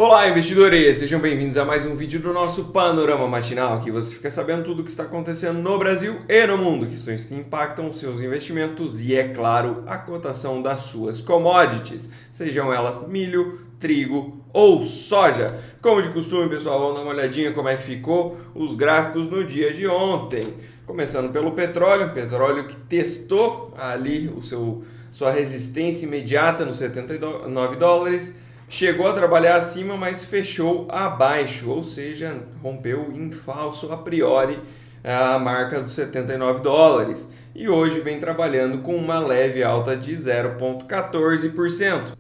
Olá, investidores! Sejam bem-vindos a mais um vídeo do nosso Panorama Matinal, aqui você fica sabendo tudo o que está acontecendo no Brasil e no mundo, questões que impactam os seus investimentos e, é claro, a cotação das suas commodities, sejam elas milho, trigo ou soja. Como de costume, pessoal, vamos dar uma olhadinha como é que ficou os gráficos no dia de ontem. Começando pelo petróleo que testou ali sua resistência imediata nos 79 dólares, chegou a trabalhar acima, mas fechou abaixo, ou seja, rompeu em falso a priori a marca dos 79 dólares. E hoje vem trabalhando com uma leve alta de 0,14%.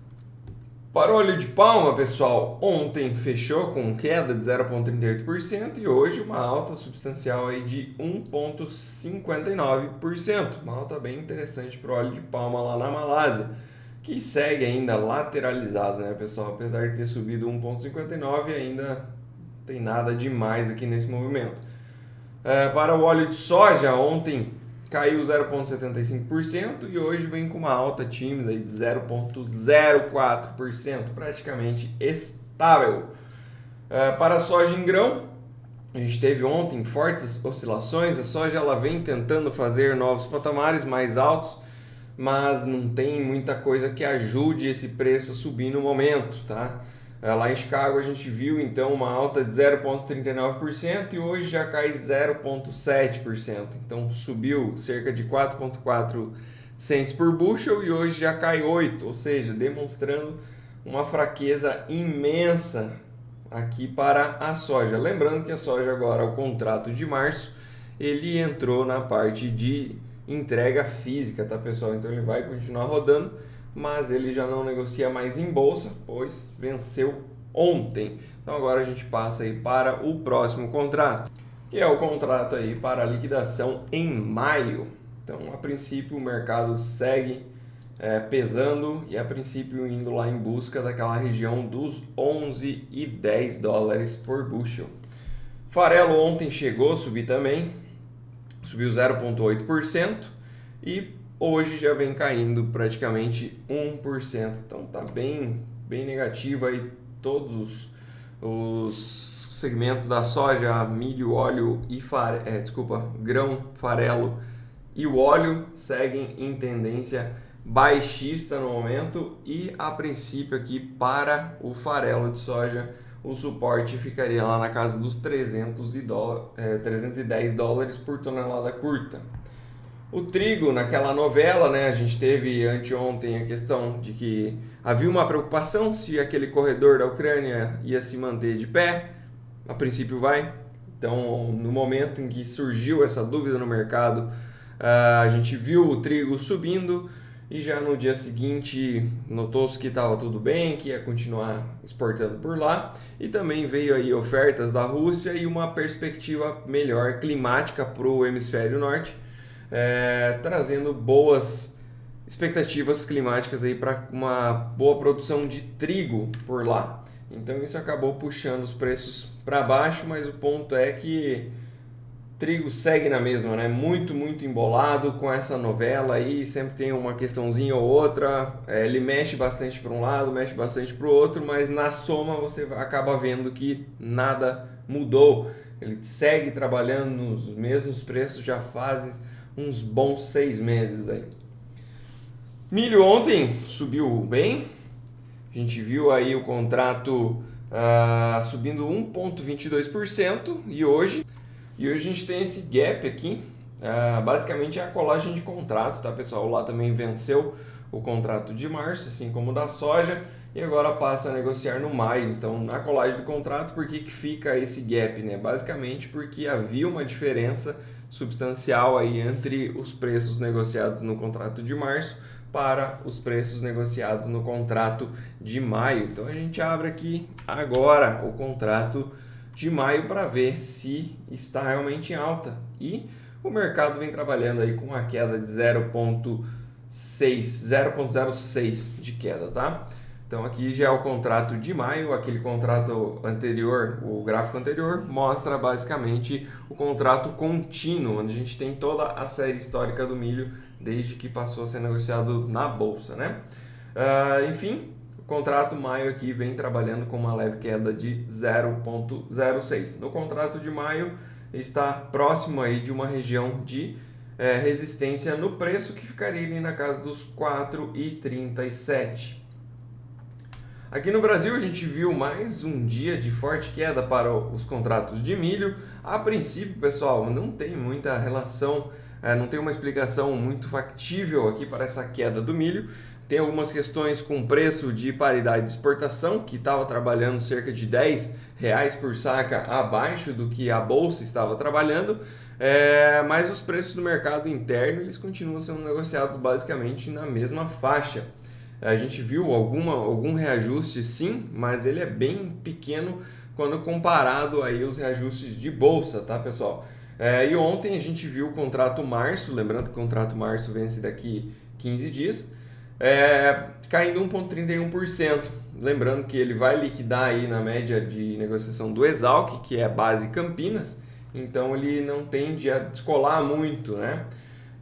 Para o óleo de palma, pessoal, ontem fechou com queda de 0,38% e hoje uma alta substancial aí de 1,59%. Uma alta bem interessante para o óleo de palma lá na Malásia, que segue ainda lateralizado, né, pessoal? Apesar de ter subido 1,59, ainda tem nada demais aqui nesse movimento. Para o óleo de soja, ontem caiu 0,75% e hoje vem com uma alta tímida de 0,04%, praticamente estável. Para a soja em grão, a gente teve ontem fortes oscilações. A soja ela vem tentando fazer novos patamares mais altos, mas não tem muita coisa que ajude esse preço a subir no momento, tá? Lá em Chicago a gente viu então uma alta de 0,39% e hoje já cai 0,7%. Então subiu cerca de 4,4 cents por bushel e hoje já cai 8, ou seja, demonstrando uma fraqueza imensa aqui para a soja. Lembrando que a soja agora, o contrato de março, ele entrou na parte de entrega física, tá, pessoal? Então ele vai continuar rodando, mas ele já não negocia mais em bolsa, pois venceu ontem. Então agora a gente passa aí para o próximo contrato, que é o contrato aí para liquidação em maio. Então, a princípio, o mercado segue pesando e a princípio indo lá em busca daquela região dos 11 e 10 dólares por bushel. Farelo ontem chegou a subir também, subiu 0,8% e hoje já vem caindo praticamente 1%. Então tá bem negativo aí todos os segmentos da soja, milho, óleo e grão, farelo e o óleo seguem em tendência baixista no momento e a princípio aqui para o farelo de soja o suporte ficaria lá na casa dos 310 dólares por tonelada curta. O trigo, naquela novela, né, a gente teve anteontem a questão de que havia uma preocupação se aquele corredor da Ucrânia ia se manter de pé. A princípio vai. Então, no momento em que surgiu essa dúvida no mercado, a gente viu o trigo subindo e já no dia seguinte notou-se que estava tudo bem, que ia continuar exportando por lá. E também veio aí ofertas da Rússia e uma perspectiva melhor climática para o hemisfério norte, trazendo boas expectativas climáticas aí para uma boa produção de trigo por lá. Então isso acabou puxando os preços para baixo, mas o ponto é que trigo segue na mesma, né? Muito embolado com essa novela aí, sempre tem uma questãozinha ou outra, ele mexe bastante para um lado, mexe bastante para o outro, mas na soma você acaba vendo que nada mudou. Ele segue trabalhando nos mesmos preços já faz uns bons 6 meses aí. Milho ontem subiu bem, a gente viu aí o contrato subindo 1,22% e hoje a gente tem esse gap aqui, basicamente é a colagem de contrato, tá, pessoal? Lá também venceu o contrato de março, assim como o da soja, e agora passa a negociar no maio. Então, na colagem do contrato, por que fica esse gap, né? Basicamente porque havia uma diferença substancial aí entre os preços negociados no contrato de março para os preços negociados no contrato de maio. Então a gente abre aqui agora o contrato de maio para ver se está realmente em alta. E o mercado vem trabalhando aí com uma queda de 0,06 de queda, tá? Então aqui já é o contrato de maio, aquele contrato anterior, o gráfico anterior, mostra basicamente o contrato contínuo, onde a gente tem toda a série histórica do milho desde que passou a ser negociado na bolsa, né? Enfim, contrato maio aqui vem trabalhando com uma leve queda de 0,06. No contrato de maio está próximo aí de uma região de resistência no preço que ficaria ali na casa dos 4,37. Aqui no Brasil a gente viu mais um dia de forte queda para os contratos de milho. A princípio, pessoal, não tem muita relação, não tem uma explicação muito factível aqui para essa queda do milho. Tem algumas questões com preço de paridade de exportação, que estava trabalhando cerca de R$10 por saca abaixo do que a bolsa estava trabalhando, mas os preços do mercado interno eles continuam sendo negociados basicamente na mesma faixa. A gente viu algum reajuste sim, mas ele é bem pequeno quando comparado aí aos reajustes de bolsa, tá, pessoal? E ontem a gente viu o contrato março, lembrando que o contrato março vence daqui 15 dias, caindo 1,31%. Lembrando que ele vai liquidar aí na média de negociação do Esalq, que é a base Campinas, então ele não tende a descolar muito, né?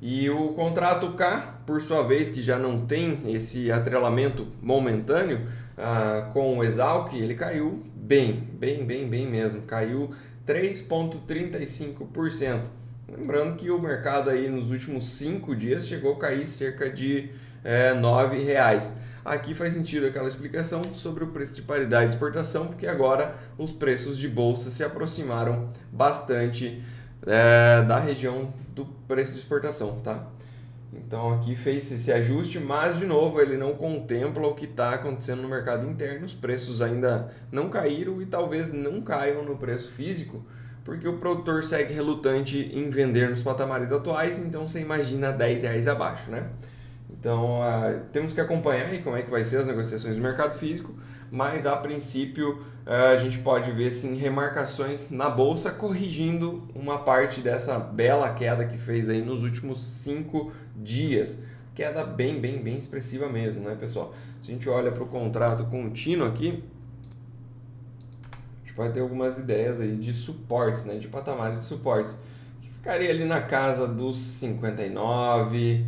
E o contrato K, por sua vez, que já não tem esse atrelamento momentâneo com o Esalq, ele caiu bem mesmo, caiu 3,35%. Lembrando que o mercado aí nos últimos 5 dias chegou a cair cerca de R$9. Aqui faz sentido aquela explicação sobre o preço de paridade de exportação, porque agora os preços de bolsa se aproximaram bastante da região do preço de exportação, tá? Então aqui fez esse ajuste, mas de novo ele não contempla o que está acontecendo no mercado interno. Os preços ainda não caíram e talvez não caiam no preço físico, porque o produtor segue relutante em vender nos patamares atuais, então você imagina R$10 abaixo, né? Então temos que acompanhar aí como é que vai ser as negociações do mercado físico, mas a princípio a gente pode ver sim remarcações na bolsa corrigindo uma parte dessa bela queda que fez aí nos últimos 5 dias. Queda bem expressiva mesmo, né, pessoal? Se a gente olha para o contrato contínuo aqui, a gente pode ter algumas ideias aí de suportes, né, de patamares de suportes, que ficaria ali na casa dos 59,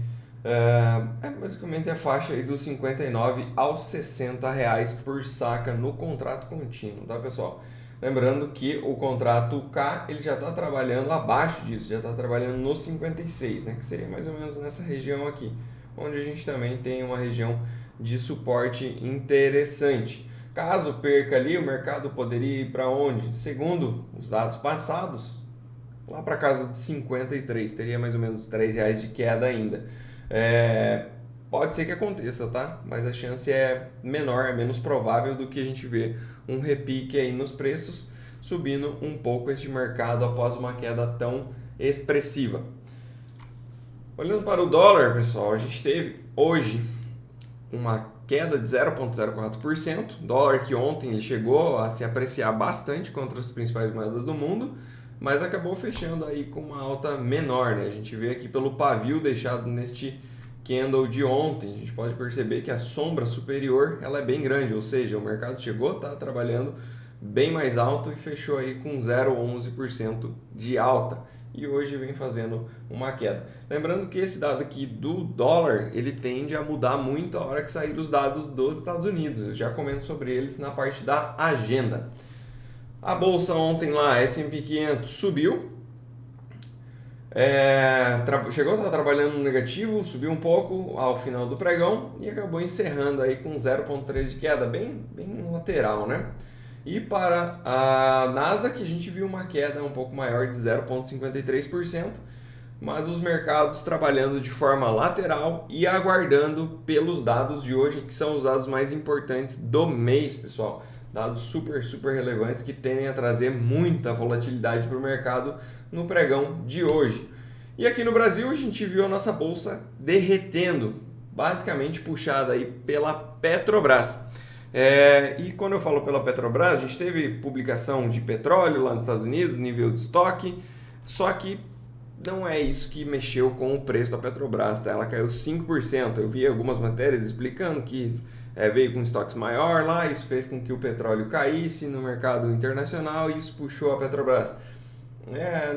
basicamente a faixa aí dos 59 aos R$60 por saca no contrato contínuo, tá, pessoal? Lembrando que o contrato K ele já está trabalhando abaixo disso, já está trabalhando nos 56, né, que seria mais ou menos nessa região aqui, onde a gente também tem uma região de suporte interessante. Caso perca ali, o mercado poderia ir para onde? Segundo os dados passados, lá para casa de 53, teria mais ou menos R$3 de queda ainda. Pode ser que aconteça, tá? Mas a chance é menor, é menos provável do que a gente vê um repique aí nos preços, subindo um pouco este mercado após uma queda tão expressiva. Olhando para o dólar, pessoal, a gente teve hoje uma queda de 0,04%. Dólar que ontem ele chegou a se apreciar bastante contra as principais moedas do mundo, mas acabou fechando aí com uma alta menor, né? A gente vê aqui pelo pavio deixado neste candle de ontem, a gente pode perceber que a sombra superior ela é bem grande, ou seja, o mercado chegou, tá trabalhando bem mais alto e fechou aí com 0,11% de alta. E hoje vem fazendo uma queda. Lembrando que esse dado aqui do dólar, ele tende a mudar muito a hora que sair os dados dos Estados Unidos. Eu já comento sobre eles na parte da agenda. A bolsa ontem lá, S&P 500, subiu. Chegou a estar trabalhando no negativo, subiu um pouco ao final do pregão e acabou encerrando aí com 0,3 de queda, bem lateral, né? E para a Nasdaq a gente viu uma queda um pouco maior de 0,53%, mas os mercados trabalhando de forma lateral e aguardando pelos dados de hoje, que são os dados mais importantes do mês, pessoal. Dados super relevantes que tendem a trazer muita volatilidade para o mercado no pregão de hoje. E aqui no Brasil a gente viu a nossa bolsa derretendo, basicamente puxada aí pela Petrobras. E quando eu falo pela Petrobras, a gente teve publicação de petróleo lá nos Estados Unidos, nível de estoque, só que não é isso que mexeu com o preço da Petrobras, tá? Ela caiu 5%. Eu vi algumas matérias explicando que veio com estoques maior lá, isso fez com que o petróleo caísse no mercado internacional e isso puxou a Petrobras.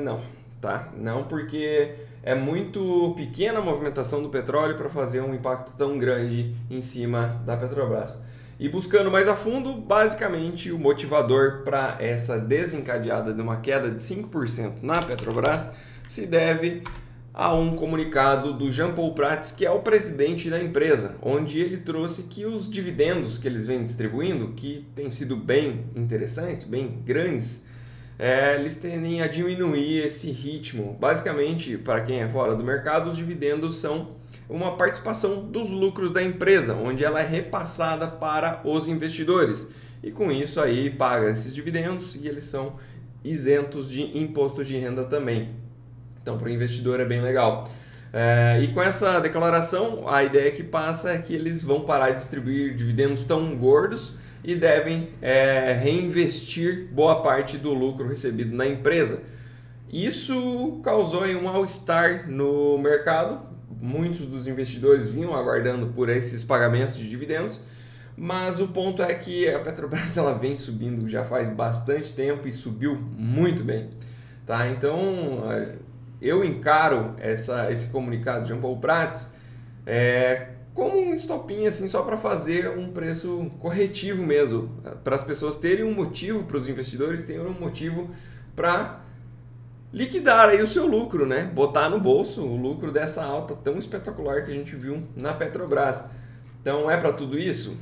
Não, tá? Não, porque é muito pequena a movimentação do petróleo para fazer um impacto tão grande em cima da Petrobras. E buscando mais a fundo, basicamente o motivador para essa desencadeada de uma queda de 5% na Petrobras se deve a um comunicado do Jean Paul Prats, que é o presidente da empresa, onde ele trouxe que os dividendos que eles vêm distribuindo, que têm sido bem interessantes, bem grandes, eles tendem a diminuir esse ritmo. Basicamente, para quem é fora do mercado, os dividendos são uma participação dos lucros da empresa, onde ela é repassada para os investidores. E com isso aí paga esses dividendos e eles são isentos de imposto de renda também. Então, para o investidor é bem legal. E com essa declaração, a ideia que passa é que eles vão parar de distribuir dividendos tão gordos e devem reinvestir boa parte do lucro recebido na empresa. Isso causou aí um mal-estar no mercado. Muitos dos investidores vinham aguardando por esses pagamentos de dividendos, mas o ponto é que a Petrobras ela vem subindo já faz bastante tempo e subiu muito bem. Tá? Então, eu encaro esse comunicado de Jean Paul Prats como um estopinho assim, só para fazer um preço corretivo mesmo, para as pessoas terem um motivo, para os investidores terem um motivo para liquidar aí o seu lucro, né? Botar no bolso o lucro dessa alta tão espetacular que a gente viu na Petrobras. Então é para tudo isso?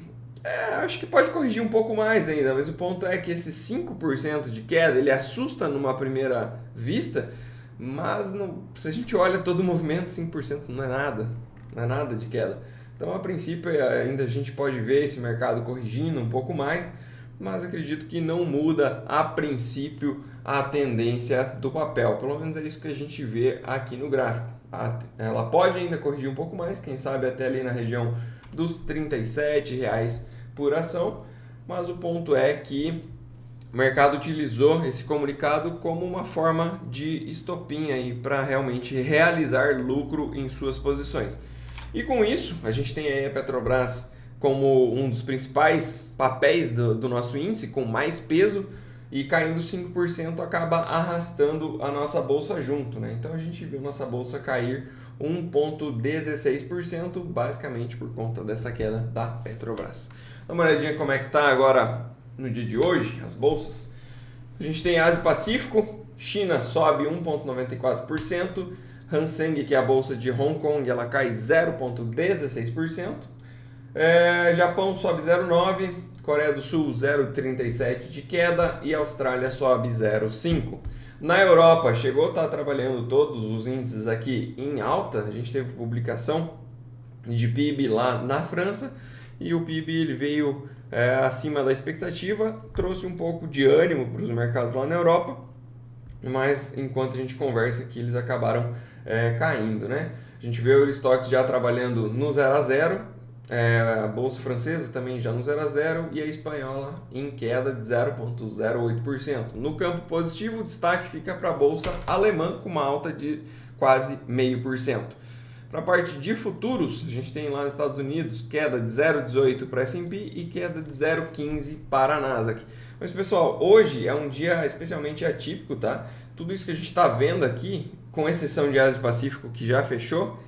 Acho que pode corrigir um pouco mais ainda, mas o ponto é que esse 5% de queda, ele assusta numa primeira vista, mas se a gente olha todo o movimento, 5% não é nada de queda. Então, a princípio, ainda a gente pode ver esse mercado corrigindo um pouco mais, mas acredito que não muda, a princípio, a tendência do papel. Pelo menos é isso que a gente vê aqui no gráfico. Ela pode ainda corrigir um pouco mais, quem sabe até ali na região dos R$ 37,00 por ação, mas o ponto é que o mercado utilizou esse comunicado como uma forma de estopim aí para realmente realizar lucro em suas posições. E com isso, a gente tem aí a Petrobras como um dos principais papéis do nosso índice, com mais peso, e caindo 5% acaba arrastando a nossa bolsa junto, né? Então a gente viu nossa bolsa cair 1,16%, basicamente por conta dessa queda da Petrobras. Dá uma olhadinha como é que está agora no dia de hoje, as bolsas. A gente tem Ásia Pacífico, China sobe 1,94%, Hang Seng, que é a bolsa de Hong Kong, ela cai 0,16%, Japão sobe 0,9%, Coreia do Sul 0,37% de queda e Austrália sobe 0,5%. Na Europa, chegou a estar trabalhando todos os índices aqui em alta, a gente teve publicação de PIB lá na França e o PIB ele veio acima da expectativa, trouxe um pouco de ânimo para os mercados lá na Europa, mas enquanto a gente conversa aqui eles acabaram caindo, né? A gente vê o Eurostoxx já trabalhando no 0 a 0, a bolsa francesa também já no 0 a 0 e a espanhola em queda de 0,08%. No campo positivo, o destaque fica para a bolsa alemã com uma alta de quase 0,5%. Para a parte de futuros, a gente tem lá nos Estados Unidos queda de 0,18 para a S&P e queda de 0,15 para a Nasdaq. Mas pessoal, hoje é um dia especialmente atípico, tá? Tudo isso que a gente está vendo aqui, com exceção de Ásia Pacífico que já fechou,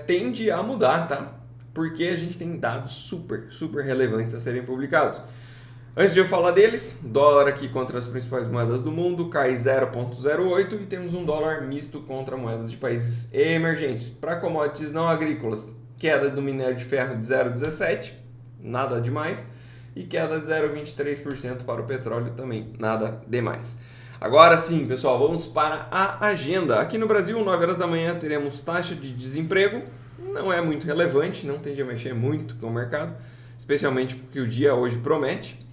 tende a mudar, tá? Porque a gente tem dados super relevantes a serem publicados. Antes de eu falar deles, dólar aqui contra as principais moedas do mundo cai 0,08 e temos um dólar misto contra moedas de países emergentes. Para commodities não agrícolas, queda do minério de ferro de 0,17, nada demais, e queda de 0,23% para o petróleo também, nada demais. Agora sim, pessoal, vamos para a agenda. Aqui no Brasil, 9 horas da manhã, teremos taxa de desemprego. Não é muito relevante, não tende a mexer muito com o mercado, especialmente porque o dia hoje promete.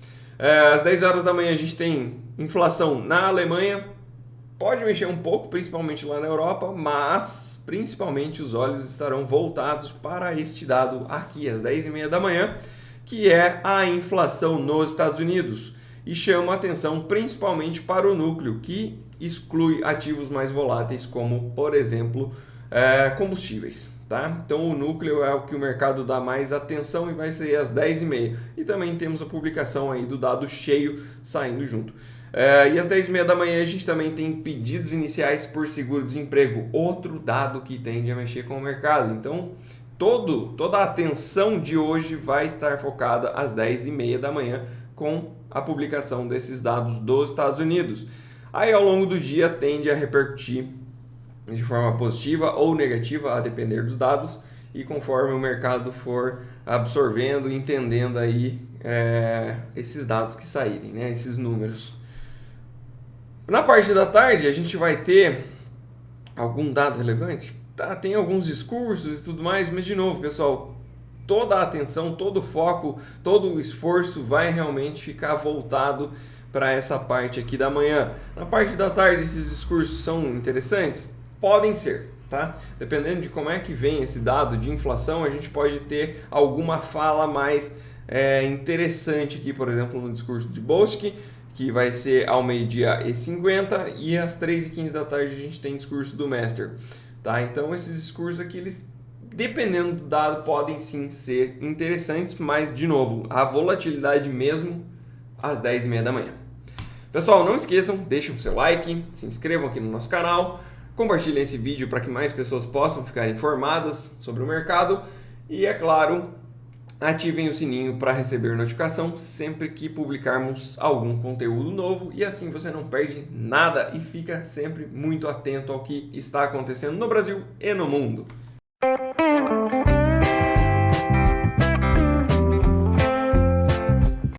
Às 10 horas da manhã a gente tem inflação na Alemanha, pode mexer um pouco, principalmente lá na Europa, mas principalmente os olhos estarão voltados para este dado aqui às 10h30 da manhã, que é a inflação nos Estados Unidos. E chama a atenção principalmente para o núcleo, que exclui ativos mais voláteis, como, por exemplo, combustíveis. Tá? Então o núcleo é o que o mercado dá mais atenção e vai sair às 10h30. E também temos a publicação aí do dado cheio saindo junto. E às 10h30 da manhã a gente também tem pedidos iniciais por seguro-desemprego, outro dado que tende a mexer com o mercado. Então toda a atenção de hoje vai estar focada às 10h30 da manhã com a publicação desses dados dos Estados Unidos. Aí ao longo do dia tende a repercutir de forma positiva ou negativa, a depender dos dados, e conforme o mercado for absorvendo e entendendo aí esses dados que saírem, né, esses números. Na parte da tarde a gente vai ter algum dado relevante? Tá, tem alguns discursos e tudo mais, mas de novo, pessoal, toda a atenção, todo o foco, todo o esforço vai realmente ficar voltado para essa parte aqui da manhã. Na parte da tarde, esses discursos são interessantes? Podem ser, tá? Dependendo de como é que vem esse dado de inflação, a gente pode ter alguma fala mais interessante aqui, por exemplo, no discurso de Bostic, que vai ser ao 12h50, e às 3h15 da tarde a gente tem discurso do Mester. Tá? Então esses discursos aqui, eles, dependendo do dado, podem sim ser interessantes, mas de novo, a volatilidade mesmo às 10h30 da manhã. Pessoal, não esqueçam, deixem o seu like, se inscrevam aqui no nosso canal, compartilhem esse vídeo para que mais pessoas possam ficar informadas sobre o mercado e, é claro, ativem o sininho para receber notificação sempre que publicarmos algum conteúdo novo, e assim você não perde nada e fica sempre muito atento ao que está acontecendo no Brasil e no mundo.